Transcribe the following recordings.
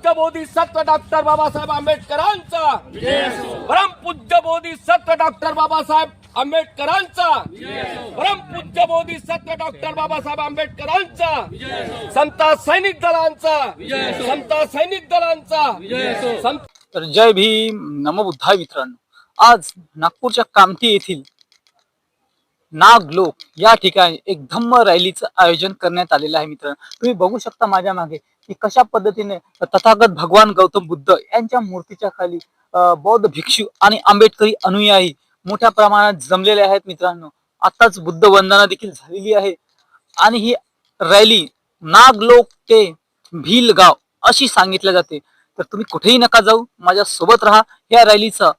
परमपूज्य बोधिसत्व डॉक्टर बाबासाहेब आंबेडकरांचा, परमपूज्य बोधिसत्व डॉक्टर बाबासाहेब आंबेडकरांचा, परमपूज्य बोधिसत्व डॉक्टर बाबासाहेब आंबेडकरांचा, समता सैनिक दलांचा, समता सैनिक दलांचा. तर जय भीम, नमो बुद्धाय मित्रांनो. आज नागपूरच्या कामठी येथील नागलोक या ठिकाणी एक धम्म रॅलीचं आयोजन करण्यात आलेलं आहे. मित्रांनो, तुम्ही बघू शकता माझ्या मागे की कशा पद्धतीने तथागत भगवान गौतम बुद्ध यांच्या मूर्तीच्या खाली बौद्ध भिक्षू आणि आंबेडकरी अनुयायी मोठ्या प्रमाणात जमलेले आहेत. मित्रांनो, आताच बुद्ध वंदना देखील झालेली आहे आणि ही रॅली नागलोक ते भीलगाव अशी सांगितल्या जाते. तर तुम्ही कुठेही नका जाऊ, माझ्या सोबत राहा. या रॅलीचा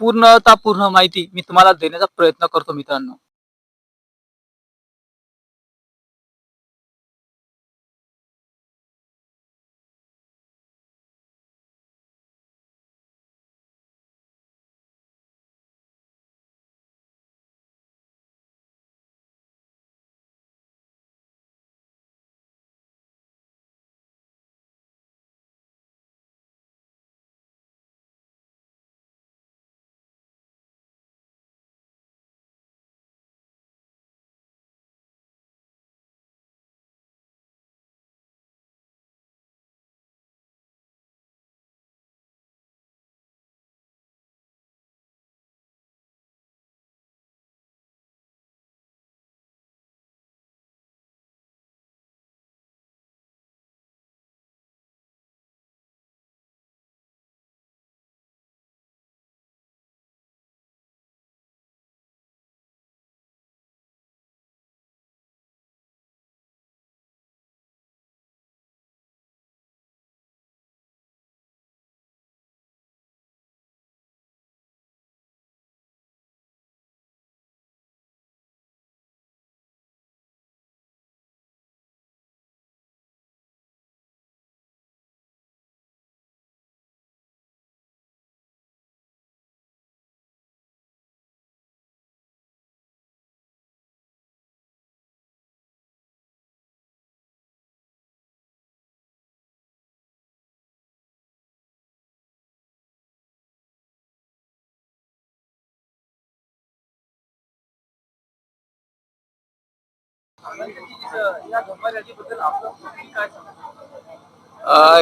पूर्ण माहिती मी तुम्हाला देण्याचा प्रयत्न करतो. मित्रांनो,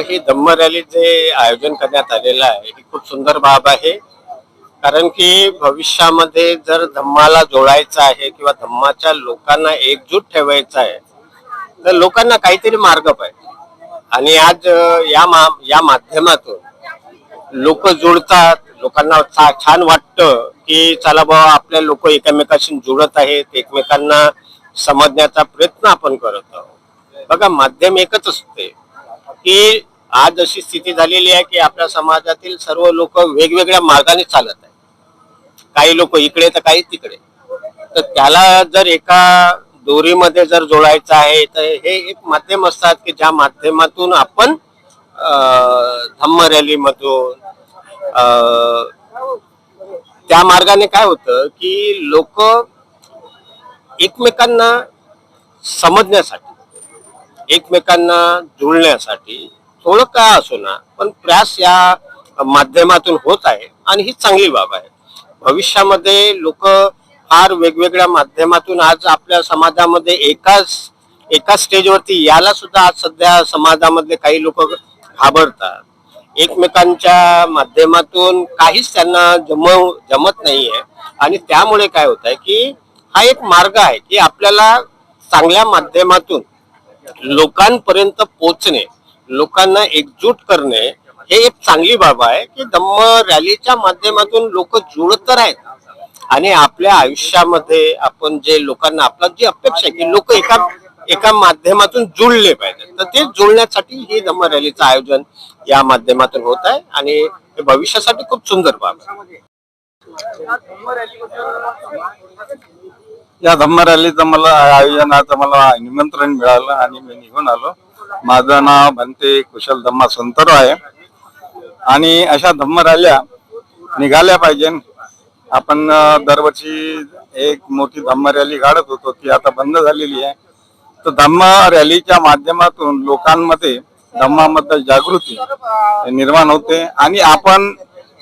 ही धम्म रॅली जे आयोजन करण्यात आलेलं आहे ही खूप सुंदर बाब आहे. कारण की भविष्यामध्ये जर धम्माला जोडायचं आहे किंवा धम्माच्या लोकांना एकजूट ठेवायचं आहे तर लोकांना काहीतरी मार्ग पाहिजे. आणि आज या माध्यमातून लोक जुळतात, लोकांना छान वाटतं की चला बाबा आपले लोक एकमेकांशी जुळत आहेत, एकमेकांना समजण्याचा प्रयत्न आपण करत आहोत. बघा, माध्यम एकच असते की आज अशी स्थिती झालेली आहे की आपल्या समाजातील सर्व लोक वेगवेगळ्या मार्गाने चालत आहेत. काही लोक इकडे तर काही तिकडे. तर त्याला जर एका दोरीमध्ये जर जोडायचं आहे तर हे एक माध्यम असतात की ज्या माध्यमातून आपण धम्म रॅलीमधून त्या मार्गाने काय होतं की लोक एकमेकांना समजण्यासाठी, एकमेकांना जुळण्यासाठी थोडं का असो ना पण प्रयास या माध्यमातून होत आहे आणि ही चांगली बाब आहे. भविष्यामध्ये लोक फार वेगवेगळ्या माध्यमातून आज आपल्या समाजामध्ये एका स्टेजवरती याला सुद्धा आज सध्या समाजामधले काही लोक घाबरतात. एकमेकांच्या माध्यमातून काहीच त्यांना जमत नाहीये आणि त्यामुळे काय होत आहे की हा एक मार्ग आहे की आपल्याला चांगल्या माध्यमातून लोकांपर्यंत पोहोचणे, लोकांना एकजूट करणे हे एक चांगली बाब आहे की धम्म रॅलीच्या माध्यमातून लोक जुळत तर आहेत. आणि आपल्या आयुष्यामध्ये आपण जे लोकांना आपला जी अपेक्षा आहे की लोक एका माध्यमातून जुळले पाहिजे, तर ते जुळण्यासाठी ही धम्म रॅलीचं आयोजन या माध्यमातून होत आहे आणि हे भविष्यासाठी खूप सुंदर बाब आहे. या धम्म रॅलीचं मला आयोजनाचं मला निमंत्रण मिळालं आणि मी निघून आलो. माझं नाव भंते कुशल धम्मा संतराव आहे आणि अशा धम्म रॅल्या निघाल्या पाहिजे. आपण दरवर्षी एक मोठी धम्म रॅली काढत होतो ती आता बंद झालेली आहे. तर धम्म रॅलीच्या माध्यमातून लोकांमध्ये धम्माबद्दल जागृती निर्माण होते आणि आपण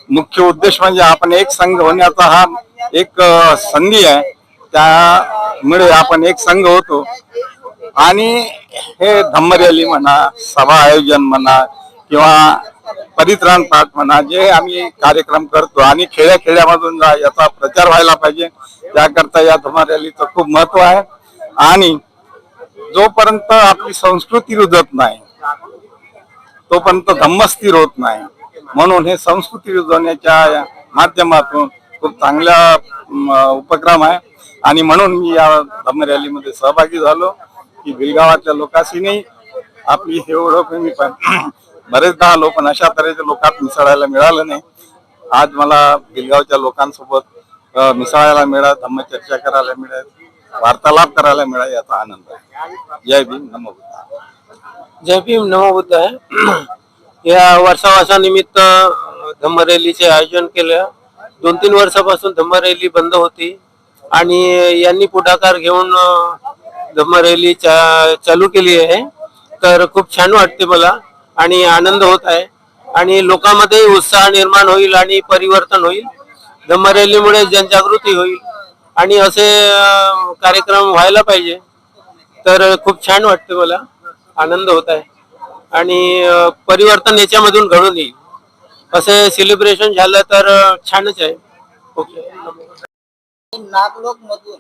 मुख्य उद्देश म्हणजे आपण एक संघ होण्याचा हा एक संधी आहे. त्यामुळे आपण एक संघ होतो आणि हे धम्म रॅली म्हणा, सभा आयोजन म्हणा किंवा परित्राण पाठ म्हणा, जे आम्ही कार्यक्रम करतो आणि खेड्याखेड्यामधून याचा प्रचार व्हायला पाहिजे, त्याकरता या धम्म रॅलीचं खूप महत्व आहे. आणि जोपर्यंत आपली संस्कृती रुजत नाही तोपर्यंत धम्म स्थिर होत नाही. म्हणून हे संस्कृती रुजवण्याच्या माध्यमातून खूप चांगला उपक्रम आहे आणि म्हणून मी या धम्म रॅलीमध्ये सहभागी झालो की भिलगावातल्या लोकांशी आपली हे ओळख मी पण बरेचदा आलो पण अशा तऱ्हेच्या लोकांत मिसळायला मिळालं नाही. आज मला भिलगावच्या लोकांसोबत मिसळायला मिळत, धम्मचर्चा करायला मिळत, वार्तालाप करायला मिळाला, याचा आनंद आहे. जय भीम, नमो बुद्धाय. जय भीम, नमो बुद्धाय. या वर्षानिमित्त धम्म रॅलीचे आयोजन केलं. 2-3 वर्षापासून धम्म रॅली बंद होती आणि यांनी पुढाकार घेऊन धम्म रॅली चालू केली आहे. तर खूप छान वाटते मला आणि आनंद होत आहे आणि लोकांमध्ये उत्साह निर्माण होईल आणि परिवर्तन होईल. धम्म रॅलीमुळे जनजागृती होईल आणि असे कार्यक्रम व्हायला पाहिजे. तर खूप छान वाटते मला, आनंद होत आहे आणि परिवर्तन याच्यामधून घडून येईल. असे सेलिब्रेशन झालं तर छानच आहे. ओके. नागलोक मधून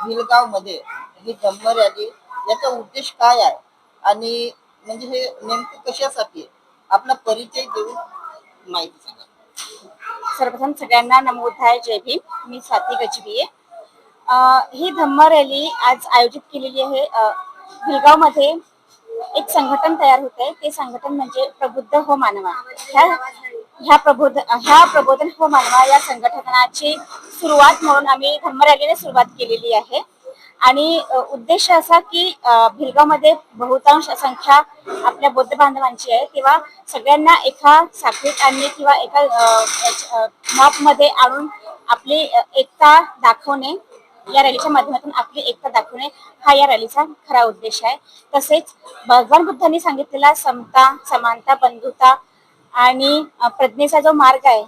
भिलगाव मध्ये ही धम्म रॅली, याचा उद्देश काय आहे आणि म्हणजे हे नेमकं कशासाठी आहे? आपला परिचय देऊन माहिती सांगा. सर्वप्रथम सगळ्यांना नमो बुद्धाय, जय भीम. मी स्वाती गजबी आहे. ही धम्म रॅली आज आयोजित केलेली आहे. भिलगाव मध्ये एक संघटन तयार होत आहे. ते संघटन म्हणजे प्रबुद्ध हो मानवा. ह्या प्रबोधन हो मानवा या संघटनाची सुरुवात म्हणून आम्ही धम्म रॅलीने सुरुवात केलेली आहे. आणि उद्देश असा की भिलगाव मध्ये बहुतांश संख्या आपल्या बौद्ध बांधवांची आहे, तेव्हा सगळ्यांना एका साखळीत आणणे किंवा एका मॉप मध्ये आणून आपली एकता दाखवणे, या रॅलीच्या माध्यमातून आपली एकता दाखवणे हा या रॅलीचा खरा उद्देश आहे. तसेच भगवान बुद्धांनी सांगितलेला समता, समानता, बंधुता आणि प्रज्ञेचा जो मार्ग आहे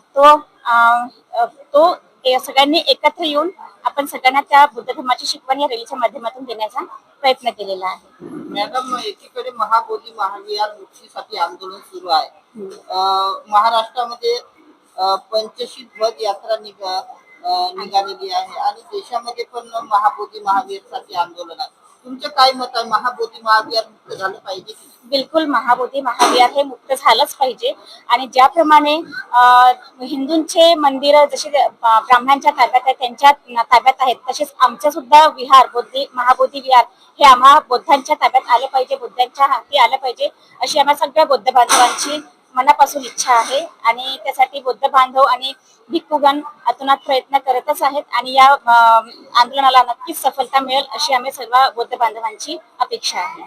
तो सगळ्यांनी एकत्र येऊन आपण सगळ्यांना त्या बुद्ध धर्माची शिकवण या रॅलीच्या माध्यमातून देण्याचा प्रयत्न केलेला आहे. मॅडम, एकीकडे महाबोधी महाविहार मुक्तीसाठी आंदोलन सुरू आहे. महाराष्ट्रामध्ये पंचशील ध्वज यात्रा निघालेली आहे आणि देशामध्ये पण महाबोधी महावीरसाठी आंदोलन आहे. तुमचं काय मत आहे? महाबोधी महाविहार मुक्त झालं पाहिजे की? बिलकुल, महाबोधी महाविहार हे मुक्त झालंच पाहिजे. आणि ज्याप्रमाणे हिंदूंचे मंदिर जसे ब्राह्मणांच्या ताब्यात आहेत, त्यांच्या ताब्यात आहेत, तसेच आमचं सुद्धा विहार महाबोधी विहार हे आम्हा बौद्धांच्या ताब्यात आलं पाहिजे, बुद्धांच्या हाती आलं पाहिजे, अशी आम्हा सगळ्या बौद्ध बांधवांची मनापासून इच्छा आहे. आणि त्यासाठी बौद्ध बांधव आणि भिक्खुगण अतोनात प्रयत्न करतच आहेत आणि या आंदोलनाला नक्कीच सफलता मिळेल अशी आम्ही सर्व बौद्ध बांधवांची अपेक्षा आहे.